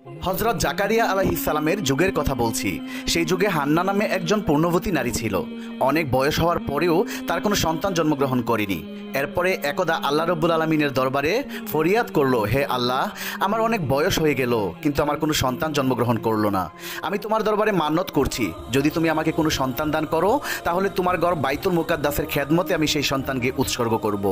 হযরত জাকারিয়া আলাইহিস সালামের যুগের কথা বলছি। সেই যুগে হান্না নামে একজন পূর্ণবতী নারী ছিল। অনেক বয়স হওয়ার পরেও তার কোনো সন্তান জন্মগ্রহণ করেনি। এরপরে একদা আল্লাহ রব্বুল আলমিনের দরবারে ফরিয়াদ করলো, হে আল্লাহ, আমার অনেক বয়স হয়ে গেল কিন্তু আমার কোনো সন্তান জন্মগ্রহণ করলো না। আমি তোমার দরবারে মান্যত করছি, যদি তুমি আমাকে কোনো সন্তান দান করো তাহলে তোমার ঘর বাইতুল মুকাদ্দাসের খেদমতে আমি সেই সন্তানকে উৎসর্গ করব।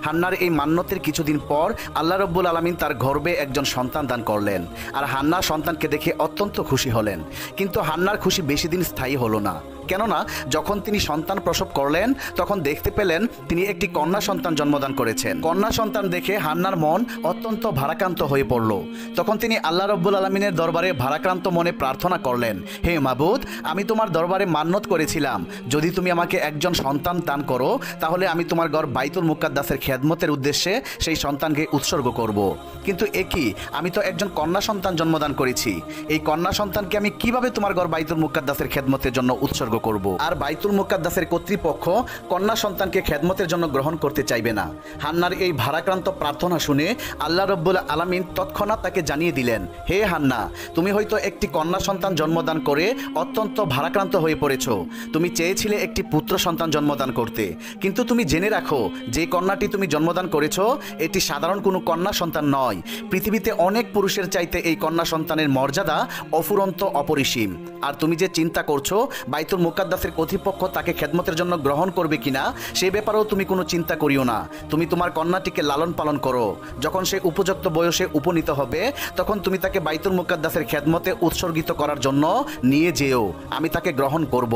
হান্নার এই মান্যতের কিছুদিন পর আল্লাহ রব্বুল আলমিন তার গর্ভে একজন সন্তান দান করলেন। আর হান্না সন্তানকে দেখে অত্যন্ত খুশি হলেন। কিন্তু হান্নার খুশি বেশি দিন স্থায়ী হলো না, কেননা যখন তিনি সন্তান প্রসব করলেন তখন দেখতে পেলেন তিনি একটি কন্যা সন্তান জন্মদান করেছেন। কন্যা সন্তান দেখে হান্নার মন অত্যন্ত ভারাক্রান্ত হয়ে পড়ল। তখন তিনি আল্লাহ রব্বুল আলমিনের দরবারে ভারাক্রান্ত মনে প্রার্থনা করলেন, হে মাবুদ, আমি তোমার দরবারে মান্যত করেছিলাম, যদি তুমি আমাকে একজন সন্তান দান করো তাহলে আমি তোমার ঘর বাইতুল মুকাদ্দাসের খেদমতের উদ্দেশ্যে সেই সন্তানকে উৎসর্গ করব। কিন্তু একই, আমি তো একজন কন্যা সন্তান জন্মদান করেছি, এই কন্যা সন্তানকে আমি কিভাবে তোমার ঘর বাইতুল মুকাদ্দাসের খেদমতের জন্য উৎসর্গ করব? আর বাইতুল মুকাদ্দাসের কর্তৃপক্ষ কন্যা সন্তানকে খেদমতের জন্য গ্রহণ করতে চাইবে না। হান্নার এই ভারাক্রান্ত প্রার্থনা শুনে আল্লাহ রব্বুল আলামিন তৎক্ষণাৎ তাকে জানিয়ে দিলেন, হে হান্না, তুমি হয়তো একটি কন্যা সন্তান জন্মদান করে অত্যন্ত ভারাক্রান্ত হয়ে পড়েছ। তুমি চেয়েছিলে একটি পুত্র সন্তান জন্মদান করতে, কিন্তু তুমি জেনে রাখো যে কন্যাটি তুমি জন্মদান করেছ এটি সাধারণ কোনো কন্যা সন্তান নয়। পৃথিবীতে অনেক পুরুষের চাইতে এই কন্যা সন্তানের মর্যাদা অফুরন্ত অপরিসীম। আর তুমি যে চিন্তা করছো বাইতুল মুকাদ্দাসের কর্তৃপক্ষ তাকে খেদমতের জন্য গ্রহণ করবে কিনা, সে ব্যাপারেও তুমি কোনো চিন্তা করিও না। তুমি তোমার কন্যাটিকে লালন পালন করো, যখন সে উপযুক্ত বয়সে উপনীত হবে তখন তুমি তাকে বাইতুল মুকাদ্দাসের খেদমতে উৎসর্গিত করার জন্য নিয়ে যেও, আমি তাকে গ্রহণ করব।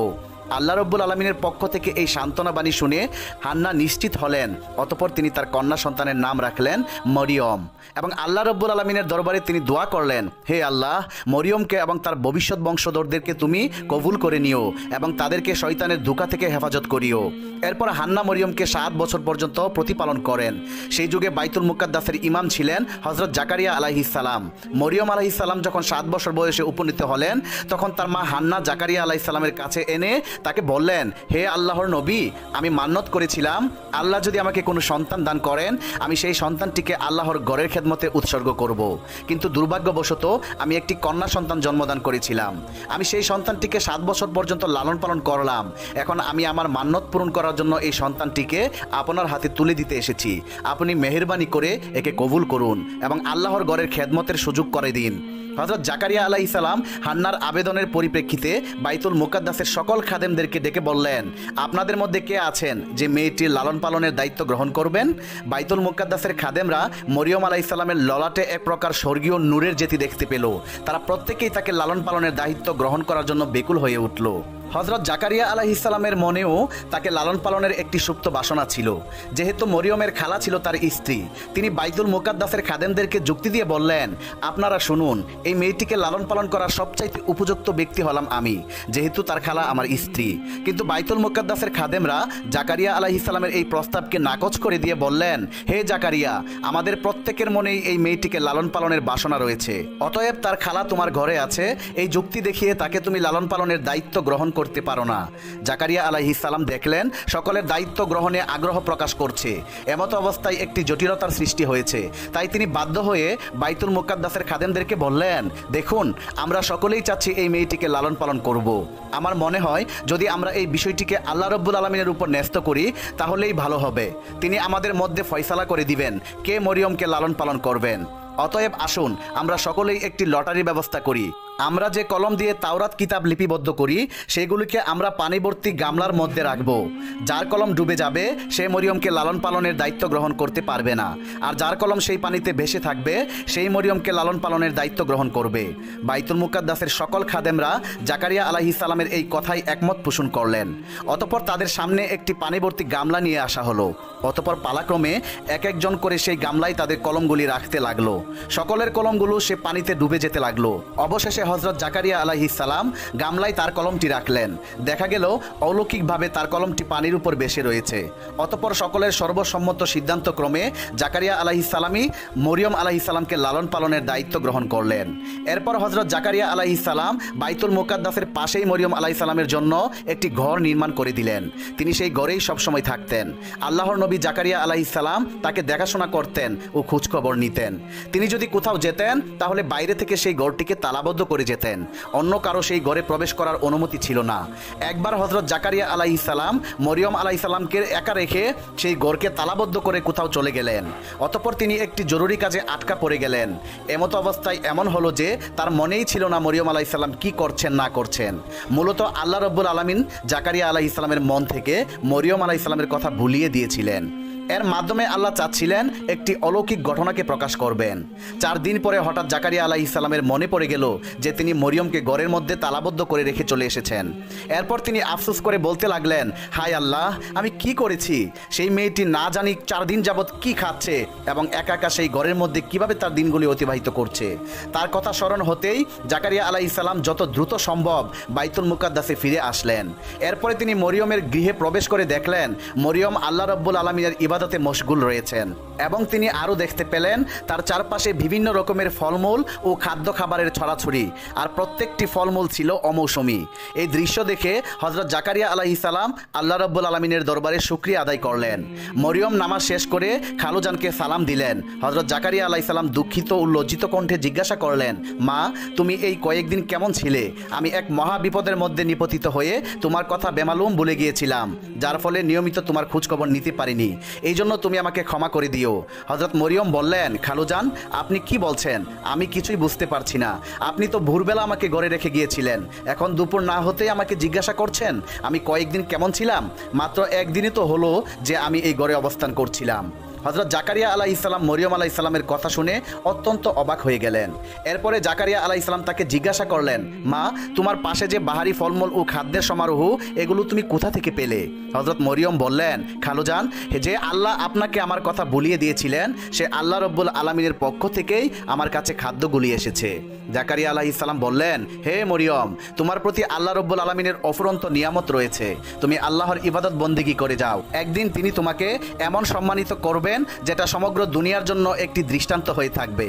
আল্লাহ রব্বুল আলমিনের পক্ষ থেকে এই সান্ত্বনা বাণী শুনে হান্না নিশ্চিত হলেন। অতঃপর তিনি তার কন্যা সন্তানের নাম রাখলেন মরিয়ম এবং আল্লাহ রব্বুল আলমিনের দরবারে তিনি দোয়া করলেন, হে আল্লাহ, মরিয়মকে এবং তার ভবিষ্যৎ বংশধরদেরকে তুমি কবুল করে নিও এবং তাদেরকে শয়তানের ধোঁকা থেকে হেফাজত করিও। এরপর হান্না মরিয়মকে 7 বছর পর্যন্ত প্রতিপালন করেন। সেই যুগে বাইতুল মুকাদ্দাসের ইমাম ছিলেন হযরত জাকারিয়া আলাইহিস সালাম। মরিয়ম আলাইহিস সালাম যখন 7 বছর বয়সে উপনীত হলেন তখন তার মা হান্না জাকারিয়া আলাইহিস সালামের কাছে এনে তাকে বললেন, হে আল্লাহর নবী, আমি মান্যত করেছিলাম আল্লাহ যদি আমাকে কোনো সন্তান দান করেন আমি সেই সন্তানটিকে আল্লাহর ঘরের খেদমতে উৎসর্গ করব। কিন্তু দুর্ভাগ্যবশত আমি একটি কন্যা সন্তান জন্মদান করেছিলাম। আমি সেই সন্তানটিকে 7 বছর পর্যন্ত লালন পালন করলাম। এখন আমি আমার মান্যত পূরণ করার জন্য এই সন্তানটিকে আপনার হাতে তুলে দিতে এসেছি। আপনি মেহেরবানি করে একে কবুল করুন এবং আল্লাহর ঘরের খেদমতের সুযোগ করে দিন। হযরত জাকারিয়া আলাইহিস সালাম হান্নার আবেদনের পরিপ্রেক্ষিতে বাইতুল মুকাদ্দাসের সকল খাদেমদেরকে ডেকে বললেন, আপনাদের মধ্যে কে আছেন যে মেয়েটির লালন পালনের দায়িত্ব গ্রহণ করবেন? বাইতুল মুকাদ্দাসের খাদেমরা মরিয়ম আলাইহিস সালামের ললাটে এক প্রকার স্বর্গীয় নূরের জ্যোতি দেখতে পেল। তারা প্রত্যেকেই তাকে লালন পালনের দায়িত্ব গ্রহণ করার জন্য বেকুল হয়ে উঠল। হযরত জাকারিয়া আলাইহিস সালামের মনেও তাকে লালন পালনের একটি সুপ্ত বাসনা ছিল। যেহেতু মরিয়মের খালা ছিল তার স্ত্রী, তিনি বাইতুল মুকাদ্দাসের খাদেমদেরকে যুক্তি দিয়ে বললেন, আপনারা শুনুন, এই মেয়েটিকে লালন পালন করার সবচাইতে উপযুক্ত ব্যক্তি হলাম আমি, যেহেতু তার খালা আমার স্ত্রী। কিন্তু বাইতুল মুকাদ্দাসের খাদেমরা জাকারিয়া আলাইহিস সালামের এই প্রস্তাবকে নাকচ করে দিয়ে বললেন, হে জাকারিয়া, আমাদের প্রত্যেকের মনেই এই মেয়েটিকে লালন পালনের বাসনা রয়েছে, অতএব তার খালা তোমার ঘরে আছে, এই যুক্তি দেখিয়ে তাকে তুমি লালন পালনের দায়িত্ব গ্রহণ করতে পারো না। জাকারিয়া আলাইহিস সালাম দেখলেন সকলের দায়িত্ব গ্রহণে আগ্রহ প্রকাশ করছে, এমত অবস্থায় একটি জটিলতার সৃষ্টি হয়েছে। তাই তিনি বাধ্য হয়ে বাইতুল মুকাদ্দাসের খাদেমদেরকে বললেন, দেখুন, আমরা সকলেই চাচ্ছি এই মেয়েটিকে লালন পালন করব। আমার মনে হয় যদি আমরা এই বিষয়টিকে আল্লাহ রব্বুল আলমিনের উপর ন্যস্ত করি তাহলেই ভালো হবে। তিনি আমাদের মধ্যে ফয়সালা করে দিবেন কে মরিয়মকে লালন পালন করবেন। অতএব আসুন আমরা সকলেই একটি লটারির ব্যবস্থা করি। আমরা যে কলম দিয়ে তাওরাত কিতাব লিপিবদ্ধ করি সেগুলিকে আমরা পানিবর্তী গামলার মধ্যে রাখব। যার কলম ডুবে যাবে সে মরিয়মকে লালন পালনের দায়িত্ব গ্রহণ করতে পারবে না, আর যার কলম সেই পানিতে ভেসে থাকবে সেই মরিয়মকে লালন পালনের দায়িত্ব গ্রহণ করবে। বাইতুল মুকাদ্দাসের সকল খাদেমরা জাকারিয়া আলাইহিস সালামের এই কথায় একমত পোষণ করলেন। অতঃপর তাদের সামনে একটি পানিবর্তী গামলা নিয়ে আসা হলো। অতঃপর পালাক্রমে এক একজন করে সেই গামলায় তাদের কলমগুলি রাখতে লাগলো। সকলের কলমগুলো সে পানিতে ডুবে যেতে লাগলো। অবশেষে হযরত জাকারিয়া আলাইহিস সালাম গামলায় তার কলমটি রাখলেন। দেখা গেল অলৌকিকভাবে তার কলমটি পানির উপর ভেসে রয়েছে। অতঃপর সকলের সর্বসম্মত সিদ্ধান্ত ক্রমে জাকারিয়া আলাইহিস সালামই মরিয়ম আলাইহিস সালামকে লালন পালনের দায়িত্ব গ্রহণ করলেন। এরপর হযরত জাকারিয়া আলাইহিস সালাম বাইতুল মুকাদ্দাসের পাশেই মরিয়ম আলাইহিস সালামের জন্য একটি ঘর নির্মাণ করে দিলেন। তিনি সেই ঘরেই সবসময় থাকতেন। আল্লাহর নবী জাকারিয়া আলাইহিস সালাম তাকে দেখাশোনা করতেন ও খোঁজখবর নিতেন। তিনি যদি কোথাও যেতেন তাহলে বাইরে থেকে সেই ঘরটিকে তালাবদ্ধ করে যেতেন, অন্য কারো সেই ঘরে প্রবেশ করার অনুমতি ছিল না। একবার হযরত জাকারিয়া আলাইহিস সালাম মরিয়ম আলাইহিস সালামকে একা রেখে সেই ঘরকে তালাবদ্ধ করে কোথাও চলে গেলেন। অতঃপর তিনি একটি জরুরি কাজে আটকা পড়ে গেলেন। এমতো অবস্থায় এমন হলো যে তার মনেই ছিল না মরিয়ম আলাইহিস সালাম কি করছেন না করছেন। মূলত আল্লাহ রাব্বুল আলামিন জাকারিয়া আলাইহিস সালামের মন থেকে মরিয়ম আলাইহিস সালামের কথা ভুলিয়ে দিয়েছিলেন। এর মাধ্যমে আল্লাহ চাচ্ছিলেন একটি অলৌকিক ঘটনাকে প্রকাশ করবেন। 4 দিন পরে হঠাৎ জাকারিয়া আলাইহিস সালামের মনে পড়ে গেল যে তিনি মরিয়মকে ঘরের মধ্যে তালাবদ্ধ করে রেখে চলে এসেছেন। এরপর তিনি আফসোস করে বলতে লাগলেন, হায় আল্লাহ, আমি কি করেছি? সেই মেয়েটি না জানি 4 দিন যাবৎ কি খাচ্ছে এবং একা একা সেই ঘরের মধ্যে কিভাবে তার দিনগুলি অতিবাহিত করছে। তার কথা স্মরণ হতেই জাকারিয়া আলাইহিস সালাম যত দ্রুত সম্ভব বাইতুল মুকাদ্দাসে ফিরে আসলেন। এরপরে তিনি মরিয়মের গৃহে প্রবেশ করে দেখলেন মরিয়ম আল্লাহ রাব্বুল আলামিনের ইবাদতে মশগুল রয়েছেন এবং তিনি আরও দেখতে পেলেন তার চারপাশে বিভিন্ন রকমের ফলমূল ও খাদ্য খাবারের ছড়াছড়ি, আর প্রত্যেকটি ফলমূল ছিল অমৌসুমী। এই দৃশ্য দেখে হযরত জাকারিয়া আলাইহিস সালাম আল্লাহ রাব্বুল আলামিনের দরবারে শুকরিয়া আদায় করলেন। মরিয়ম নামাজ শেষ করে খালুজানকে সালাম দিলেন। হযরত জাকারিয়া আলাইহিস সালাম দুঃখিত ও লজ্জিত কণ্ঠে জিজ্ঞাসা করলেন, মা, তুমি এই কয়েকদিন কেমন ছিলে? আমি এক মহা বিপদের মধ্যে নিপতিত হয়ে তোমার কথা বেমালুম ভুলে গিয়েছিলাম, যার ফলে নিয়মিত তোমার খোঁজখবর নিতে পারিনি। এই জন্য তুমি আমাকে ক্ষমা করে দিও। হযরত মরিয়ম বললেন, খালুজান, আপনি কি বলছেন? আমি কিছুই বুঝতে পারছি না। আপনি তো ভোরবেলা আমাকে ঘরে রেখে গিয়েছিলেন, এখন দুপুর না হতেই আমাকে জিজ্ঞাসা করছেন আমি কয়েকদিন কেমন ছিলাম? মাত্র একদিনই তো হলো যে আমি এই ঘরে অবস্থান করছিলাম। হযরত জাকারিয়া আলাইহিস সালাম মরিয়ম আলাইহিস সালামের কথা শুনে অত্যন্ত অবাক হয়ে গেলেন। এরপরে জাকারিয়া আলাইহিস সালাম তাকে জিজ্ঞাসা করলেন, মা, তোমার পাশে যে বাহারি ফলমূল ও খাদ্যের সমারোহ, এগুলো তুমি কোথা থেকে পেলে? হযরত মরিয়ম বললেন, খালুজান, যে আল্লাহ আপনাকে আমার কথা ভুলিয়ে দিয়েছিলেন সে আল্লাহ রাব্বুল আলামিনের পক্ষ থেকেই আমার কাছে খাদ্যগুলি এসেছে। জাকারিয়া আলাইহিস সালাম বললেন, হে মরিয়ম, তোমার প্রতি আল্লাহ রাব্বুল আলামিনের অফুরন্ত নিয়ামত রয়েছে, তুমি আল্লাহর ইবাদত বন্দেগী করে যাও। একদিন তিনি তোমাকে এমন সম্মানিত করবেন যেটা সমগ্র দুনিয়ার জন্য একটি দৃষ্টান্ত হয়ে থাকবে।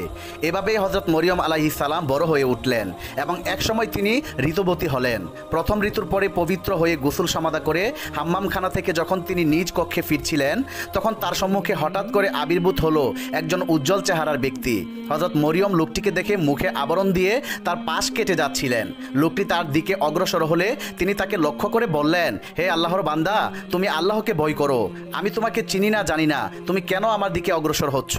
এভাবেই হযরত মরিয়ম আলাইহিস সালাম বড় হয়ে উঠলেন এবং একসময় তিনি ঋতুবতী হলেন। প্রথম ঋতুর পরে পবিত্র হয়ে গোসল সমাদা করে হাম্মামখানা থেকে যখন তিনি নিজ কক্ষে ফিরছিলেন তখন তার সম্মুখে হঠাৎ করে আবির্ভূত হলো একজন উজ্জ্বল চেহারার ব্যক্তি। হযরত মরিয়ম লোকটিকে দেখে মুখে আবরণ দিয়ে তার পাশ কেটে যাচ্ছিলেন। লোকটি তার দিকে অগ্রসর হলে তিনি তাকে লক্ষ্য করে বললেন, হে আল্লাহর বান্দা, তুমি আল্লাহকে ভয় করো। আমি তোমাকে চিনি না জানি না, তুমি কেন আমার দিকে অগ্রসর হচ্ছ?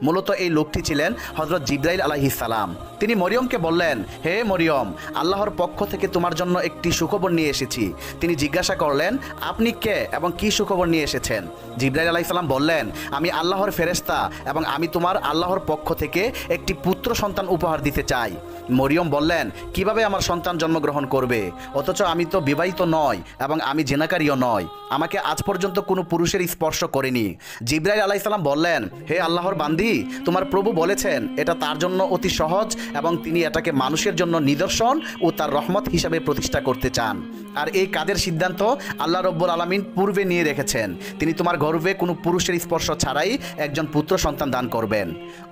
মূলত এই লোকটি ছিলেন হযরত জিবরাইল আলাইহিস সালাম। তিনি মরিয়মকে বললেন, হে মরিয়ম, আল্লাহর পক্ষ থেকে তোমার জন্য একটি সুখবর নিয়ে এসেছি। তিনি জিজ্ঞাসা করলেন, আপনি কে এবং কি সুখবর নিয়ে এসেছেন? জিবরাইল আলাইহিস সালাম বললেন, আমি আল্লাহর ফেরেশতা এবং আমি তোমার আল্লাহর পক্ষ থেকে একটি পুত্র সন্তান উপহার দিতে চাই। মরিয়ম বললেন, কিভাবে আমার সন্তান জন্মগ্রহণ করবে? অথচ আমি তো বিবাহিত নয় এবং আমি জেনাকারীও নয়, আমাকে আজ পর্যন্ত কোনো পুরুষের স্পর্শ করেনি। জিবরাইল আলাইহিস সালাম বললেন, হে আল্লাহর বান্দি, তোমার প্রভু বলেছেন এটা তার জন্য অতি সহজ এবং তিনি এটাকে মানুষের জন্য নিদর্শন ও তার রহমত হিসাবে প্রতিষ্ঠা করতে চান। আর এই কাজের সিদ্ধান্ত আল্লাহ রাব্বুল আলামিন পূর্বে নিয়ে রেখেছেন। তিনি তোমার গর্ভে কোনো পুরুষের স্পর্শ ছাড়াই একজন পুত্র সন্তান দান করবেন।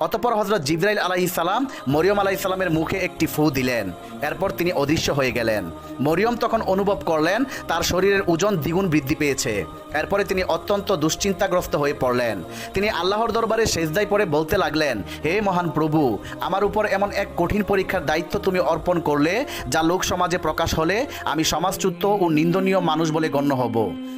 অতঃপর হযরত জিবরাইল আলাইহিস সালাম মরিয়ম আলাইহিস সালামের মুখে একটি ফু দিলেন। এরপর তিনি অদৃশ্য হয়ে গেলেন। মরিয়ম তখন অনুভব করলেন তার শরীরের ওজন দ্বিগুণ বৃদ্ধি পেয়েছে। এরপরে তিনি অত্যন্ত দুশ্চিন্তাগ্রস্ত হয়ে পড়লেন। তিনি আল্লাহর দরবারে সেজদায় পড়ে বলতে লাগলেন, হে মহান প্রভু, আমার উপর এমন এক কঠিন পরীক্ষার দায়িত্ব তুমি অর্পণ করলে যা লোক সমাজে প্রকাশ হলে আমি সমাজচ্যুত ও নিন্দনীয় মানুষ বলে গণ্য হব।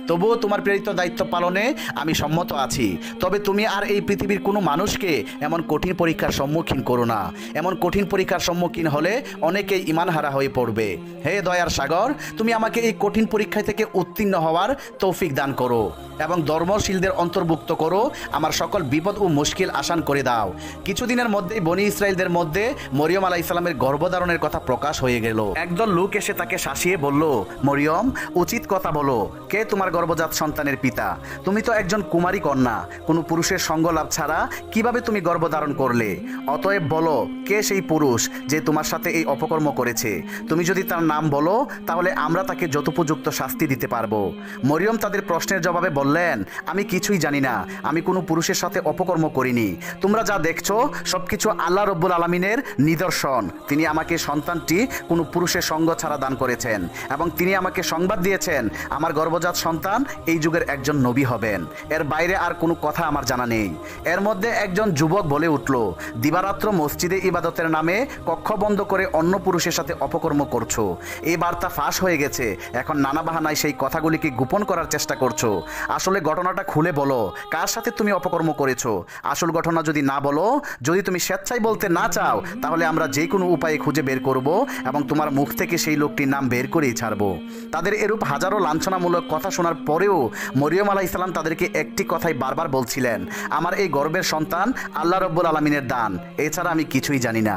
তবুও তোমার প্রেরিত দায়িত্ব পালনে আমি সম্মত আছি। তবে তুমি আর এই পৃথিবীর কোনো মানুষকে এমন কঠিন পরীক্ষার সম্মুখীন করো না। এমন কঠিন পরীক্ষার সম্মুখীন হলে অনেকেই ঈমানহারা হয়ে পড়বে। হে দয়ার সাগর, তুমি আমাকে এই কঠিন পরীক্ষা থেকে উত্তীর্ণ হওয়ার তৌফিক দান করো এবং ধর্মশীলদের অন্তর্ভুক্ত করো। আমার সকল বিপদ ও মুশকিল আসান করে দাও। কিছুদিনের মধ্যেই বনি ইসরাইলদের মধ্যে মরিয়ম আলাইহিস সালামের গর্ভধারণের কথা প্রকাশ হয়ে গেল। একদল লোক এসে তাকে শাসিয়ে বলল, মরিয়ম, উচিত কথা বলো, কে তোমার গর্ভজাত সন্তানের পিতা? তুমি তো একজন কুমারী কন্যা, কোনো পুরুষের সঙ্গ লাভ ছাড়া কিভাবে তুমি গর্ভধারণ করলে? অতএব বলো, কে সেই পুরুষ যে তোমার সাথে এই অপকর্ম করেছে? তুমি যদি তার নাম বলো তাহলে আমরা তাকে যথোপযুক্ত শাস্তি দিতে পারবো। মরিয়ম তাদের প্রশ্নের জবাবে বললেন, আমি কিছুই জানি না, আমি কোনো পুরুষের সাথে অপকর্ম করিনি। তোমরা যা দেখছো সবকিছু আল্লাহ রাব্বুল আলামিনের নিদর্শন। তিনি আমাকে সন্তানটি কোনো পুরুষের সঙ্গ ছাড়া দান করেছেন এবং তিনি আমাকে সংবাদ দিয়েছেন আমার গর্ভজাত সন্তান এই যুগের একজন নবী হবেন। এর বাইরে আর কোনো কথা আমার জানা নেই। এর মধ্যে একজন যুবক বলে উঠল, দিবারাত্র মসজিদে ইবাদতের নামে কক্ষ বন্ধ করে অন্য পুরুষের সাথে অপকর্ম করছো। এই বার্তা ফাঁস হয়ে গেছে, এখন নানা বাহানায় সেই কথাগুলিকে গোপন করার চেষ্টা করছো। আসলে ঘটনাটা খুলে বলো, কার সাথে তুমি অপকর্ম করেছো? আসল ঘটনা যদি না বলো, যদি তুমি স্বেচ্ছায় বলতে না চাও, তাহলে আমরা যে কোনো উপায়ে খুঁজে বের করব এবং তোমার মুখ থেকে সেই লোকটির নাম বের করেই ছাড়বো। তাদের এরূপ হাজারো লাঞ্ছনামূলক কথা শোনার পরেও মরিয়ম আলাইহিস সালাম তাদেরকে একটি কথাই বারবার বলছিলেন, আমার এই গর্বের সন্তান আল্লাহ রাব্বুল আলামিনের দান, এছাড়া আমি কিছুই জানি না।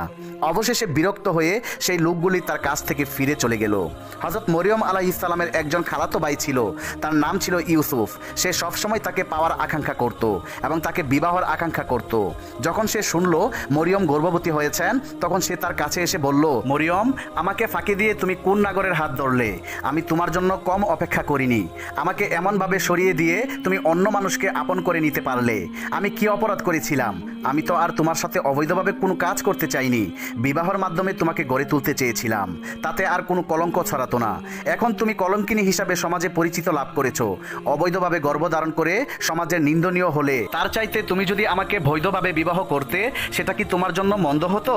অবশেষে বিরক্ত হয়ে সেই লোকগুলি তার কাছ থেকে ফিরে চলে গেল। হযরত মরিয়ম আলাইহিস সালামের একজন খালাতো ভাই ছিল, তার নাম ছিল ইউসুফ। সে সবসময় তাকে পাওয়ার আকাঙ্ক্ষা করত এবং তাকে বিবাহের আকাঙ্ক্ষা করত। যখন সে শুনল মরিয়ম গর্ভবতী হয়েছেন, তখন সে তার কাছে এসে বলল, মরিয়ম, আমাকে ফাঁকি দিয়ে তুমি কোন নাগরের হাত ধরলে? আমি তোমার জন্য কম অপেক্ষা করিনি। আমাকে এমনভাবে সরিয়ে দিয়ে তুমি অন্য মানুষকে আপন করে নিতে পারলে। আমি কি অপরাধ করেছিলাম? আমি তো আর তোমার সাথে অবৈধভাবে কোনো কাজ করতে চাইনি। বিবাহের মাধ্যমে তোমাকে গড়ে তুলতে চেয়েছিলাম, তাতে আর কোনো কলঙ্ক ছড়াতো না। এখন তুমি কলঙ্কিনী হিসাবে সমাজে পরিচিত লাভ করেছো। অবৈধভাবে গর্ভধারণ করে সমাজের নিন্দনীয় হলে তার চাইতে তুমি যদি আমাকে বৈধভাবে বিবাহ করতে, সেটা কি তোমার জন্য মন্দ হতো?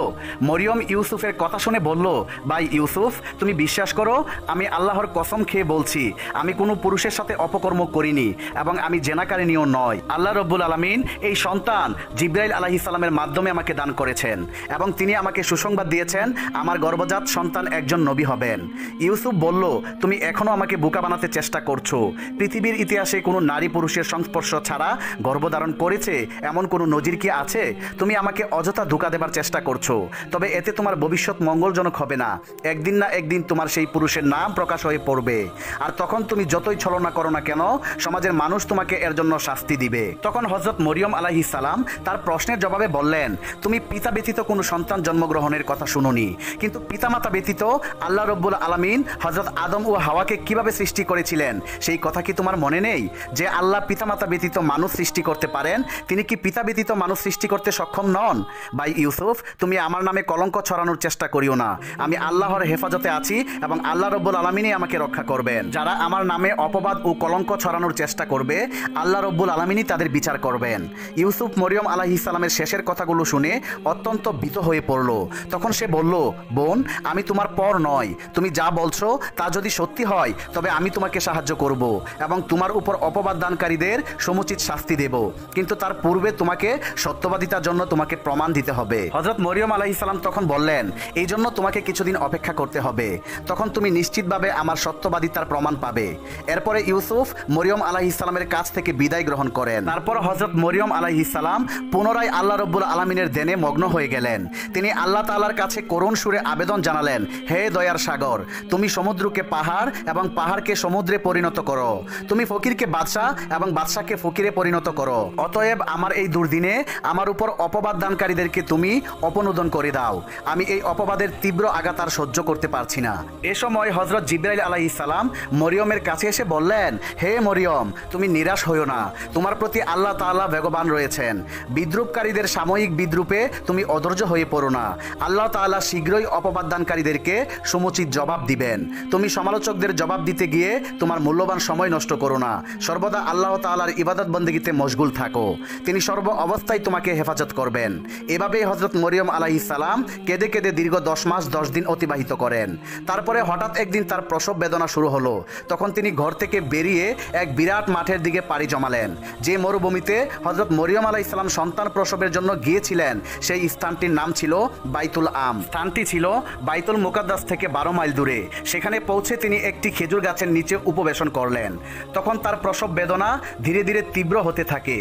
মরিয়ম ইউসুফের কথা শুনে বলল, ভাই ইউসুফ, তুমি বিশ্বাস করো, আমি আল্লাহর কসম খেয়ে বলছি, আমি কোনো পুরুষের সাথে অপকর্ম করিনি এবং আমি জেনাকারিনীও নয়। আল্লাহ রব্বুল আলামিন এই সন্তান জিবরাইল আলাইহিস সালামের মাধ্যমে আমাকে দান করেছেন এবং তিনি আমাকে সুসংবাদ দিয়েছেন আমার গর্ভজাত সন্তান একজন নবী হবেন। ইউসুফ বলল, তুমি এখনো আমাকে বোকা বানাতে চেষ্টা করছো। পৃথিবীর ইতিহাসে কোনো নারী পুরুষের সংস্পর্শ ছাড়া গর্ভধারণ করেছে এমন কোনো নজির কি আছে? তুমি আমাকে অযথা ধোঁকা দেবার চেষ্টা করছো, তবে এতে তোমার ভবিষ্যৎ মঙ্গলজনক হবে না। একদিন না একদিন তোমার সেই পুরুষের নাম প্রকাশ হয়ে পড়বে, আর তখন তুমি যতই ছলনা করো না কেন, সমাজের মানুষ তোমাকে এর জন্য শাস্তি দিবে। তখন হযরত মরিয়ম আলাইহিস সালাম তার প্রশ্নের জবাবে বললেন, তুমি পিতা ব্যতীত কোনো সন্তান জন্মগ্রহণের কথা শুনোনি, কিন্তু পিতামাতা ব্যতীত আল্লাহ রব্বুল আলামিন হযরত আদম ও হাওয়াকে কিভাবে সৃষ্টি করেছিলেন সেই কথা কি তোমার মনে নেই? যে আল্লাহ পিতামাতা ব্যতীত মানুষ সৃষ্টি করতে পারেন, তিনি কি পিতা ব্যতীত মানুষ সৃষ্টি করতে সক্ষম নন? ভাই ইউসুফ, তুমি আমার নামে কলঙ্ক ছড়ানোর চেষ্টা করিও না। আমি আল্লাহর হেফাজতে আছি এবং আল্লাহ রব্বুল আলামিনই আমাকে রক্ষা করবেন। যারা আমার নামে অপবাদ ও কলঙ্ক ছড়ানোর চেষ্টা করবে, আল্লাহ রব্বুল আলামিনই তাদের বিচার করবেন। ইউসুফ মরিয়ম আলাইহিস সালামের শেষের কথাগুলো শুনে অত্যন্ত ভীত হয়ে পড়ল। তখন সে বলল, বোন, আমি তোমার পর নয়। তুমি যা বলছো তা যদি সত্যি হয়, তবে আমি তোমাকে সাহায্য করব এবং তোমার উপর অপবাদ দানকারীদের সমুচিত শাস্তি দেব, কিন্তু তার পূর্বে তোমাকে সত্যবাদিতার জন্য তোমাকে প্রমাণ দিতে হবে। হযরত মরিয়ম আলাইহিস সালাম তখন বললেন, এই জন্য তোমাকে কিছুদিন অপেক্ষা করতে হবে, তখন তুমি নিশ্চিতভাবে আমার সত্যবাদিতার প্রমাণ পাবে। এরপরে ইউসুফ মরিয়ম আলাইহিস সালামের কাছ থেকে বিদায় গ্রহণ করেন। তারপর হযরত মরিয়ম আলাইহিস সালাম পুনরায় আল্লাহ রব্বুল আলামিনের ধ্যানে মগ্ন হয়ে গেলেন। তিনি আল্লাহ তাআলার কাছে করুণ সুরে আবেদন জানালেন, হে দয়ার সাগর, তুমি সমুদ্রকে পাহাড় এবং পাহাড়কে সমুদ্রে পরিণত করো। তুমি ফকিরকে বাদশা এবং বাদশাকে ফকিরে পরিণত করো। অতএব আমার এই দুর্দিনে আমার উপর অপবাদ দানকারীদেরকে তুমি অপনোদন করে দাও। আমি এই অপবাদের তীব্র আঘাত আর সহ্য করতে পারছি না। এ সময় হযরত জিবরাইল আলাইহিস সালাম মরিয়মের কাছে এসে বললেন, হে মরিয়ম, তুমি নিরাশ হইও না, তোমার প্রতি আল্লাহ তাআলা বেগবান রয়েছেন। বিদ্রুপকারীদের সাময়িক বিদ্রুপে তুমি অধৈর্য হয়ে পড়ো না। আল্লাহ তাআলা শীঘ্রই অপবাদ দানকারীদেরকে সমুচিত জবাব দিবেন। তুমি সমালোচকদের জবাব দিতে গিয়ে তোমার মূল্যবান সময় নষ্ট করো না। সর্বদা আল্লাহ তাআলার ইবাদত বন্দেগীতে মশগুল থাকো, তিনি সর্ব অবস্থায় তোমাকে হেফাজত করবেন। এভাবেই হযরত মরিয়ম আলাইহিস সালাম কেঁদে কেঁদে দীর্ঘ 10 মাস 10 দিন অতিবাহিত করেন। তারপরে হঠাৎ একদিন তার প্রসব বেদনা শুরু হলো। তখন তিনি ঘর থেকে বেরিয়ে এক বিরাট মাঠের দিকে পাড়ি জমালেন। যে মরুভূমিতে হযরত মরিয়ম আলাইহিস সালাম সন্তান প্রসবের জন্য গিয়েছিলেন, সেই স্থানটির নাম ছিল বাইতুল আম। স্থানটি ছিল বাইতুল মুকাদ্দাস থেকে 12 মাইল দূরে। সেখানে পৌঁছে তিনি একটি খেজুর গাছের নিচে উপবেশন করলেন। তখন তার প্রসব বেদনা ধীরে ধীরে তীব্র হতে থাকে।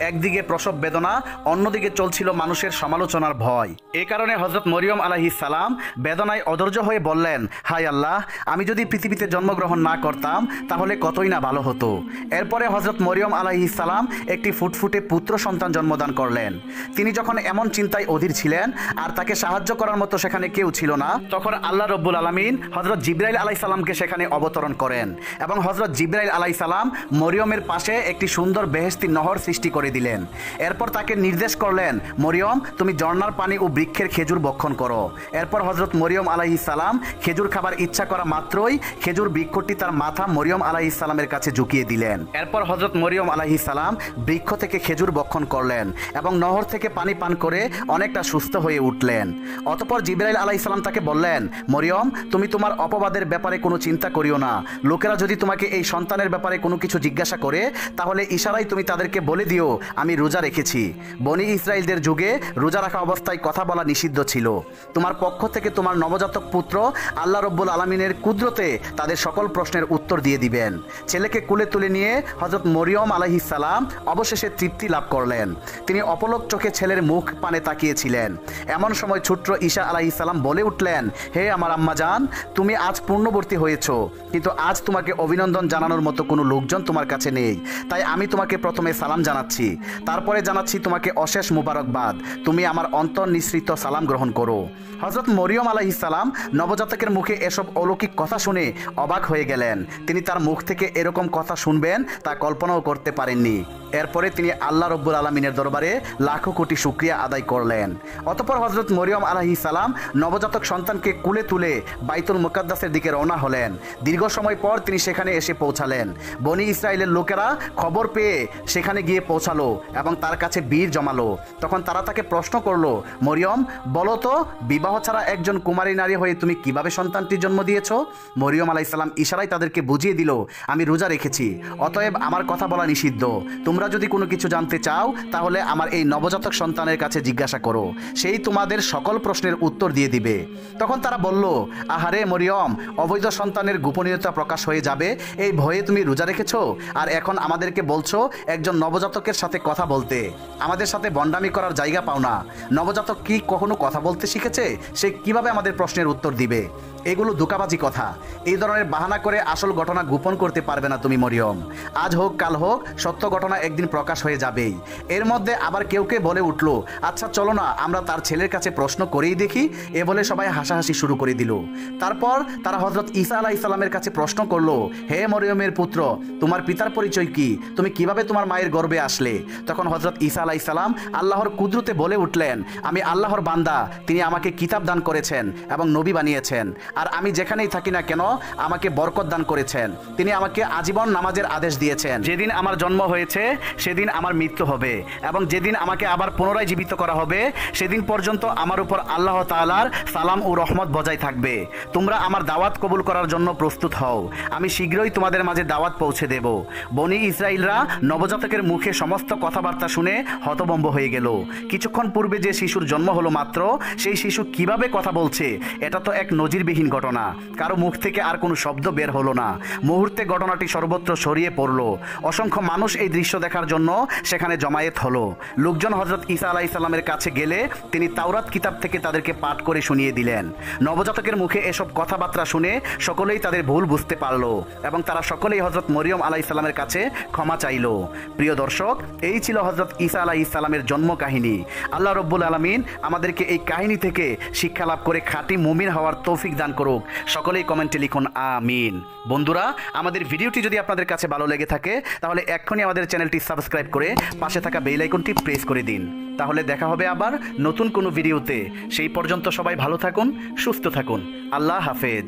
একদিকে প্রসব বেদনা, অন্যদিকে চলছিল মানুষের সমালোচনার ভয়। এ কারণে হযরত মরিয়ম আলাইহিস সালাম বেদনায় অধৈর্য হয়ে বললেন, হায় আল্লাহ, আমি যদি পৃথিবীতে জন্মগ্রহণ না করতাম তাহলে কতই না ভালো হতো। এরপরে হযরত মরিয়ম আলাইহিস সালাম একটি ফুটফুটে পুত্র সন্তান জন্মদান করলেন। তিনি যখন এমন চিন্তায় অধীর ছিলেন আর তাকে সাহায্য করার মতো সেখানে কেউ ছিল না, তখন আল্লাহ রব্বুল আলামিন হযরত জিবরাইল আলাইহিস সালামকে সেখানে অবতরণ করেন এবং হযরত জিবরাইল আলাইহিস সালাম মরিয়মের পাশে একটি সুন্দর বেহেশতি নহর সৃষ্টি করে দিলেন। এরপর তাকে নির্দেশ করলেন, মরিয়ম, তুমি ঝর্ণার পানি ও বৃক্ষের খেজুর ভক্ষণ করো। এরপর হযরত মরিয়ম আলাইহিস সালাম খেজুর খাবার ইচ্ছা করা মাত্র মাত্রই খেজুর বৃক্ষটি তার মাথা মরিয়ম আলাইহিস সালামের কাছে ঝুঁকিয়ে দিলেন। এরপর হযরত মরিয়ম আলাইহিস সালাম বৃক্ষ থেকে খেজুর ভক্ষণ করলেন এবং নহর থেকে পানি পান করে অনেকটা সুস্থ হয়ে উঠলেন। অতঃপর জিবরাইল আলাইহিস সালাম তাকে বললেন, মরিয়ম, তুমি তোমার অপবাদের ব্যাপারে কোনো চিন্তা করিও না। লোকেরা যদি তোমাকে এই সন্তানের ব্যাপারে কোনো কিছু জিজ্ঞাসা করে তাহলে ইশারায় তুমি তাদেরকে বলে দিও আমি রোজা রেখেছি। বনি ইসরাইলদের যুগে রোজা রাখা অবস্থায় কথা বলা নিষিদ্ধ ছিল। তোমার পক্ষ থেকে তোমার নবজাতক পুত্র আল্লাহ রব্বুল আলামিনের কুদরতে তাদের সকল প্রশ্নের উত্তর দিয়ে দিবেন। ছেলেকে কুলে তুলে নিয়ে হযরত মরিয়ম আলাইহিস সালাম অবশেষে তৃপ্তি লাভ করলেন। তিনি অপলক চোখে ছেলের মুখ পানে তাকিয়েছিলেন। এমন সময় ছোট্ট ঈসা আলাইহিস সালাম বলে উঠলেন, হে আমার আম্মা জান, তুমি আজ পূর্ণবর্তী হয়েছো, কিন্তু আজ তোমাকে অভিনন্দন জানানোর মতো কোনো লোকজন তোমার কাছে নেই। তাই আমি তোমাকে প্রথমে সালাম জানাচ্ছি, তারপরে জানাচ্ছি তোমাকে অশেষ মুবারকবাদ। তুমি আমার অন্তর নিঃসৃত সালাম গ্রহণ করো। হযরত মরিয়ম আলাইহিস সালাম নবজাতকের মুখে এসব অলৌকিক কথা শুনে অবাক হয়ে গেলেন। তিনি তার মুখ থেকে এরকম কথা শুনবেন তা কল্পনাও করতে পারেননি। এরপরে তিনি আল্লাহ রব্বুল আলামিনের দরবারে লাখো কোটি শুকরিয়া আদায় করলেন। অতঃপর হযরত মরিয়ম আলাইহিস সালাম নবজাতক সন্তানকে কুলে তুলে বাইতুল মুকাদ্দাসের দিকে রওনা হলেন। দীর্ঘ সময় পর তিনি সেখানে এসে পৌঁছালেন। বনি ইসরাইলের লোকেরা খবর পেয়ে সেখানে গিয়ে পৌঁছালো এবং তার কাছে বীর জমালো। তখন তারা তাকে প্রশ্ন করলো, মরিয়ম, বলো তো, বিবাহ ছাড়া একজন কুমারী নারী হয়ে তুমি কিভাবে সন্তানটির জন্ম দিয়েছো? মরিয়ম আলাইহিস সালাম ইশারায় তাদেরকে বুঝিয়ে দিল, আমি রোজা রেখেছি, অতএব আমার কথা বলা নিষিদ্ধ। তোমরা যদি কোনো কিছু জানতে চাও তাহলে আমার এই নবজাতক সন্তানের কাছে জিজ্ঞাসা করো, সেই তোমাদের সকল প্রশ্নের উত্তর দিয়ে দিবে। তখন তারা বলল, আহারে মরিয়ম, অবৈধ সন্তানের গোপনীয়তা প্রকাশ হয়ে যাবে এই ভয়ে তুমি রোজা রেখেছো, আর এখন আমাদেরকে বলছো একজন নবজাতকের সাথে কথা বলতে। আমাদের সাথে বন্ডামি করার জায়গা পাও না। নবজাতক কি কখনো কথা বলতে শিখেছে? সে কিভাবে আমাদের প্রশ্নের উত্তর দিবে? এগুলো ধোঁকাবাজি কথা। এই ধরনের বাহানা করে আসল ঘটনা গোপন করতে পারবে না তুমি মরিয়ম। আজ হোক কাল হোক সত্য ঘটনা একদিন প্রকাশ হয়ে যাবেই। এর মধ্যে আবার কেউ কেউ বলে উঠল, আচ্ছা চলো না আমরা তার ছেলের কাছে প্রশ্ন করেই দেখি। এ বলে সবাই হাসাহাসি শুরু করে দিল। তারপর তারা হযরত ঈসা আলাইহিস সালামের কাছে প্রশ্ন করলো, হে মরিয়মের পুত্র, তোমার পিতার পরিচয় কি? তুমি কিভাবে তোমার মায়ের গর্ভে আসলে? তখন হযরত ঈসা আলাইহিস সালাম আল্লাহর কুদরতে বলে উঠলেন, আমি আল্লাহর বান্দা, তিনি আমাকে কিতাব দান করেছেন এবং নবী বানিয়েছেন, আর আমি যেখানেই থাকি না কেন আমাকে বরকত দান করেছেন। তিনি আমাকে আজীবন নামাজের আদেশ দিয়েছেন। যেদিন আমার জন্ম হয়েছে সেদিন আমার মৃত্যু হবে, এবং যেদিন আমাকে আবার পুনরায় জীবিত করা হবে সেদিন পর্যন্ত আমার উপর আল্লাহ তাআলার সালাম ও রহমত বজায় থাকবে। তোমরা আমার দাওয়াত কবুল করার জন্য প্রস্তুত হও, আমি শীঘ্রই তোমাদের মাঝে দাওয়াত পৌঁছে দেব। বনি ইসরাইলরা নবজাতকের মুখে সমস্ত কথাবার্তা শুনে হতভম্ব হয়ে গেল। কিছুক্ষণ পূর্বে যে শিশুর জন্ম হলো মাত্র, সেই শিশু কিভাবে কথা বলছে? এটা তো এক নজিরবিহীন ঘটনা। কারো মুখ থেকে আর কোনো শব্দ বের হলো না। মুহূর্তে ঘটনাটি সর্বত্র ছড়িয়ে পড়লো। অসংখ্য মানুষ এই দৃশ্য দেখার জন্য সেখানে জমায়েত হলো। লোকজন হযরত ঈসা আলাইহিস সালামের কাছে গেলে তিনি তাওরাত কিতাব থেকে তাদেরকে পাঠ করে শুনিয়ে দিলেন। নবজাতকের মুখে এসব কথাবার্তা শুনে সকলেই তাদের ভুল বুঝতে পারলো এবং তারা সকলেই হযরত মরিয়ম আলাইহিস সালামের কাছে ক্ষমা চাইলো। প্রিয় দর্শক, এই ছিল হযরত ঈসা আলাইহিস সালামের জন্ম কাহিনী। আল্লাহ রব্বুল আলামিন আমাদেরকে এই কাহিনী থেকে শিক্ষা লাভ করে খাঁটি মুমিন হওয়ার তৌফিক দান করুক। সকলেই কমেন্টে লিখুন আমিন। বন্ধুরা, আমাদের ভিডিওটি যদি আপনাদের কাছে ভালো লেগে থাকে তাহলে এক্ষুনি আমাদের চ্যানেলটি সাবস্ক্রাইব করে পাশে থাকা বেল আইকনটি প্রেস করে দিন। তাহলে দেখা হবে আবার নতুন কোনো ভিডিওতে। সেই পর্যন্ত সবাই ভালো থাকুন, সুস্থ থাকুন। আল্লাহ হাফেজ।